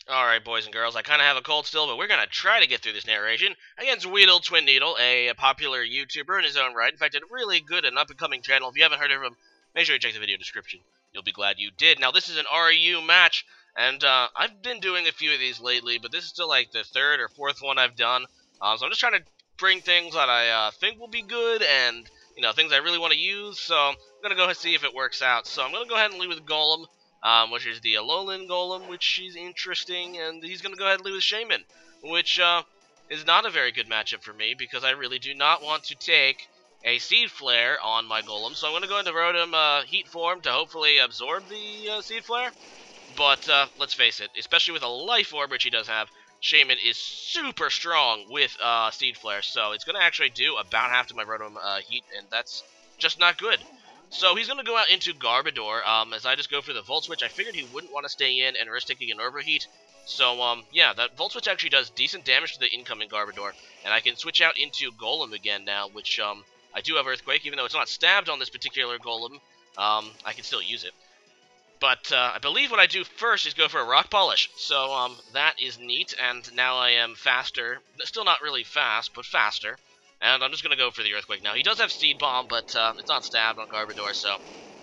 Alright, boys and girls, I kind of have a cold still, but we're going to try to get through this narration against WeedleTwineedle, a popular YouTuber in his own right. In fact, a really good and up-and-coming channel. If you haven't heard of him, make sure you check the video description. You'll be glad you did. Now, this is an RU match, and I've been doing a few of these lately, but this is still like the third or fourth one I've done. So I'm just trying to bring things that I think will be good and, things I really want to use. So I'm going to go ahead and see if it works out. So I'm going to go ahead and lead with Golem. Which is the Alolan Golem, which is interesting, and he's going to go ahead and lead with Shaman, which is not a very good matchup for me, because I really do not want to take a Seed Flare on my Golem, so I'm going to go into Rotom Heat form to hopefully absorb the Seed Flare, but let's face it, especially with a Life Orb, which he does have, Shaman is super strong with Seed Flare, so it's going to actually do about half to my Rotom Heat, and that's just not good. So he's going to go out into Garbodor, as I just go for the Volt Switch. I figured he wouldn't want to stay in and risk taking an Overheat. So, yeah, that Volt Switch actually does decent damage to the incoming Garbodor. And I can switch out into Golem again now, which, I do have Earthquake. Even though it's not stabbed on this particular Golem, I can still use it. But, I believe what I do first is go for a Rock Polish. So, that is neat, and now I am faster. Still not really fast, but faster. And I'm just going to go for the Earthquake now. He does have Seed Bomb, but it's not stabbed on Garbodor, so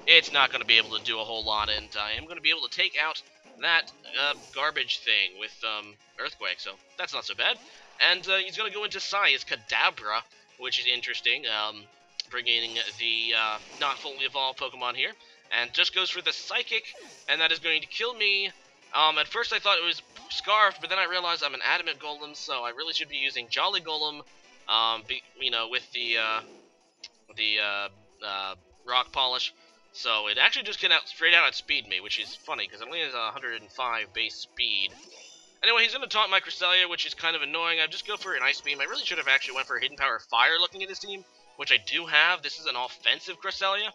it's not going to be able to do a whole lot. And I am going to be able to take out that garbage thing with Earthquake, so that's not so bad. And he's going to go into Psy's Kadabra, which is interesting, bringing the not fully evolved Pokemon here. And just goes for the Psychic, and that is going to kill me. At first I thought it was Scarf, but then I realized I'm an Adamant Golem, so I really should be using Jolly Golem. With the Rock Polish, so it actually just straight out outspeed me, which is funny, because it only has 105 base speed. Anyway, he's going to taunt my Cresselia, which is kind of annoying. I just go for an Ice Beam. I really should have actually went for a Hidden Power Fire looking at his team, which I do have. This is an offensive Cresselia.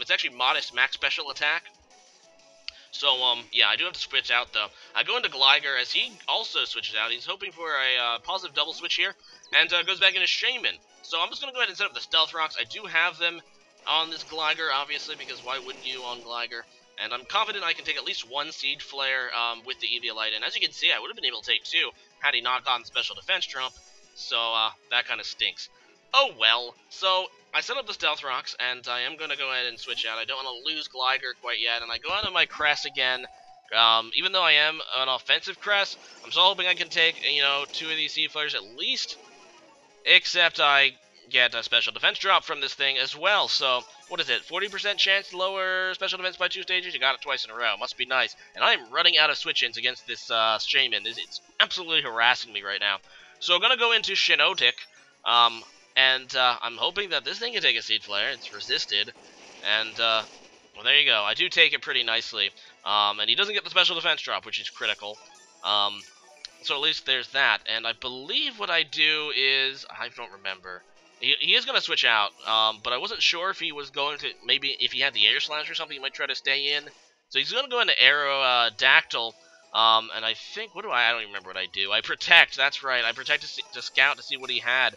It's actually modest max special attack. So, yeah, I do have to switch out, though. I go into Gligar, as he also switches out. He's hoping for a positive double switch here, and goes back into Shaman. So I'm just going to go ahead and set up the Stealth Rocks. I do have them on this Gligar, obviously, because why wouldn't you on Gligar? And I'm confident I can take at least one Seed Flare with the Eviolite. And as you can see, I would have been able to take two had he not gotten Special Defense Trump. So, that kind of stinks. Oh, well. So I set up the Stealth Rocks, and I am going to go ahead and switch out. I don't want to lose Gligar quite yet, and I go out on my Cress again. Even though I am an offensive Cress, I'm still hoping I can take, two of these Seed Flares at least. Except I get a Special Defense drop from this thing as well. So, what is it? 40% chance to lower Special Defense by 2 stages? You got it twice in a row. Must be nice. And I am running out of switch-ins against this Shaman. It's absolutely harassing me right now. So I'm going to go into Shiinotic. And I'm hoping that this thing can take a Seed Flare. It's resisted. And, well, there you go. I do take it pretty nicely. And he doesn't get the Special Defense drop, which is critical. So at least there's that. And I believe what I do is... I don't remember. He is going to switch out. But I wasn't sure if he was going to... Maybe if he had the Air Slash or something, he might try to stay in. So he's going to go into Aerodactyl. And I think... I don't even remember what I do. I Protect. That's right. I Protect to scout to see what he had.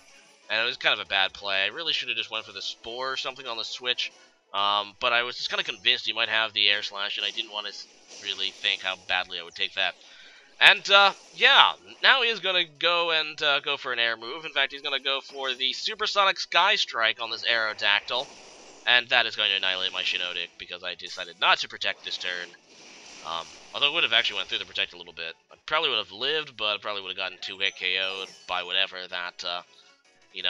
And it was kind of a bad play. I really should have just went for the Spore or something on the switch. But I was just kind of convinced he might have the Air Slash, and I didn't want to really think how badly I would take that. And, yeah, now he is going to go and go for an air move. In fact, he's going to go for the Supersonic Sky Strike on this Aerodactyl. And that is going to annihilate my Shiinotic, because I decided not to Protect this turn. Although it would have actually went through the Protect a little bit. I probably would have lived, but I probably would have gotten 2-hit KO'd by whatever that,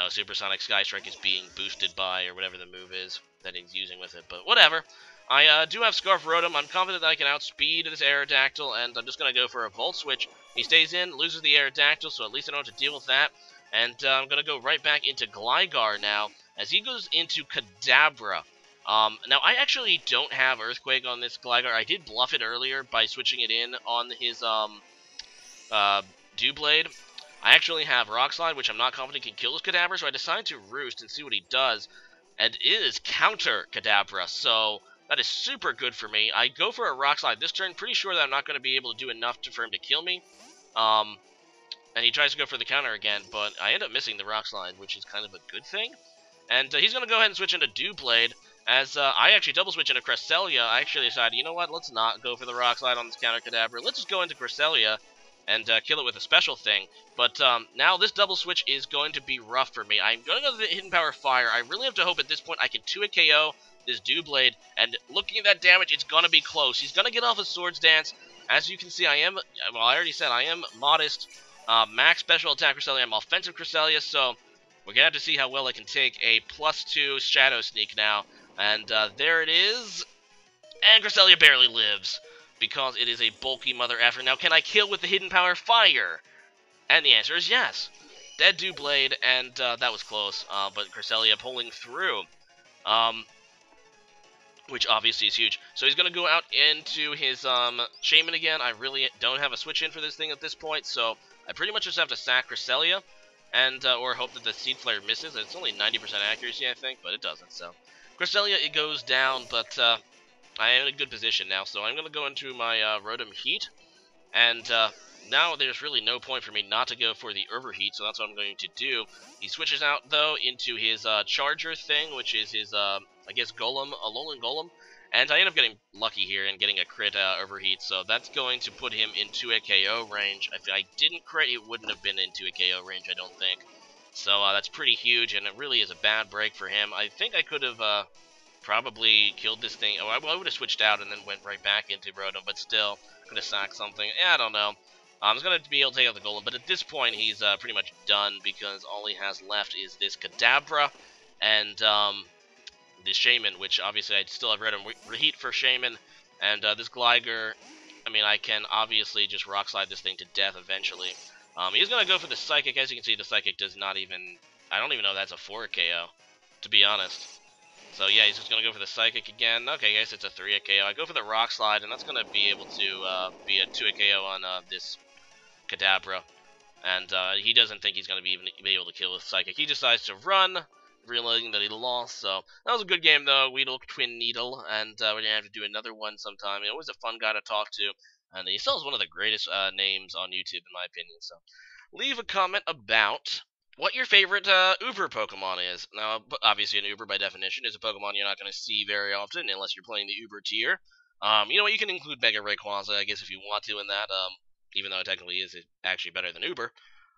Supersonic Sky Strike is being boosted by, or whatever the move is that he's using with it. But whatever. I do have Scarf Rotom. I'm confident that I can outspeed this Aerodactyl, and I'm just going to go for a Volt Switch. He stays in, loses the Aerodactyl, so at least I don't have to deal with that. And I'm going to go right back into Gligar now, as he goes into Kadabra. Now, I actually don't have Earthquake on this Gligar. I did bluff it earlier by switching it in on his Doublade. I actually have Rock Slide, which I'm not confident can kill this Kadabra, so I decided to Roost and see what he does. And it is Counter Kadabra, so that is super good for me. I go for a Rock Slide this turn, pretty sure that I'm not going to be able to do enough for him to kill me. And he tries to go for the counter again, but I end up missing the Rock Slide, which is kind of a good thing. And he's going to go ahead and switch into Doublade, as I actually double switch into Cresselia. I actually decided, you know what, let's not go for the Rock Slide on this counter Kadabra. Let's just go into Cresselia and kill it with a special thing. But now this double switch is going to be rough for me. I'm going to go to the Hidden Power Fire. I really have to hope at this point I can 2-hit KO this Doublade, and looking at that damage, it's going to be close. He's going to get off a Swords Dance. As you can see, I already said, I am modest, max special attack Cresselia, I'm offensive Cresselia, so we're going to have to see how well I can take a +2 Shadow Sneak now. And there it is, and Cresselia barely lives, because it is a bulky mother effer. Now, can I kill with the Hidden Power Fire? And the answer is yes. Dead Doublade, and that was close, but Cresselia pulling through. Which obviously is huge. So he's going to go out into his Shaman again. I really don't have a switch in for this thing at this point, so I pretty much just have to sack Cresselia, and or hope that the Seed Flare misses. It's only 90% accuracy, I think, but it doesn't. So Cresselia, it goes down, but I am in a good position now, so I'm going to go into my Rotom Heat, and now there's really no point for me not to go for the Overheat, so that's what I'm going to do. He switches out, though, into his Charger thing, which is his, I guess, Golem, Alolan Golem, and I end up getting lucky here and getting a crit Overheat, so that's going to put him into a KO range. If I didn't crit, it wouldn't have been into a KO range, I don't think. So that's pretty huge, and it really is a bad break for him. I think I could have probably killed this thing. Oh, I would have switched out and then went right back into Rotom, but still, could have sacked something. Yeah, I don't know. I was going to be able to take out the Golem, but at this point, he's pretty much done, because all he has left is this Kadabra and this Shaman, which obviously I still have Rotom Reheat for Shaman, and this Gligar, I mean, I can obviously just Rock Slide this thing to death eventually. He's going to go for the Psychic. As you can see, the Psychic does not even, I don't even know if that's a 4 KO, to be honest. So yeah, he's just going to go for the Psychic again. Okay, I guess it's a 3-hit KO. I go for the Rock Slide, and that's going to be able to be a 2-hit KO on this Kadabra. And he doesn't think he's going to be able to kill with Psychic. He decides to run, realizing that he lost. So that was a good game, though, WeedleTwineedle, and we're going to have to do another one sometime. He was a fun guy to talk to, and he still has one of the greatest names on YouTube, in my opinion. So leave a comment about what your favorite Uber Pokemon is. Now, obviously, an Uber, by definition, is a Pokemon you're not going to see very often, unless you're playing the Uber tier. You know what, you can include Mega Rayquaza, I guess, if you want to in that, even though it technically is actually better than Uber.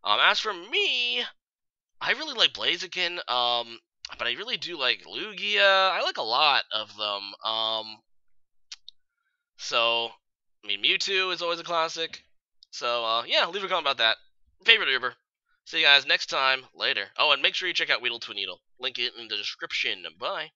As for me, I really like Blaziken, but I really do like Lugia. I like a lot of them. So, I mean, Mewtwo is always a classic. So, yeah, leave a comment about that. Favorite Uber. See you guys next time. Later. Oh, and make sure you check out WeedleTwineedle. Link it in the description. Bye.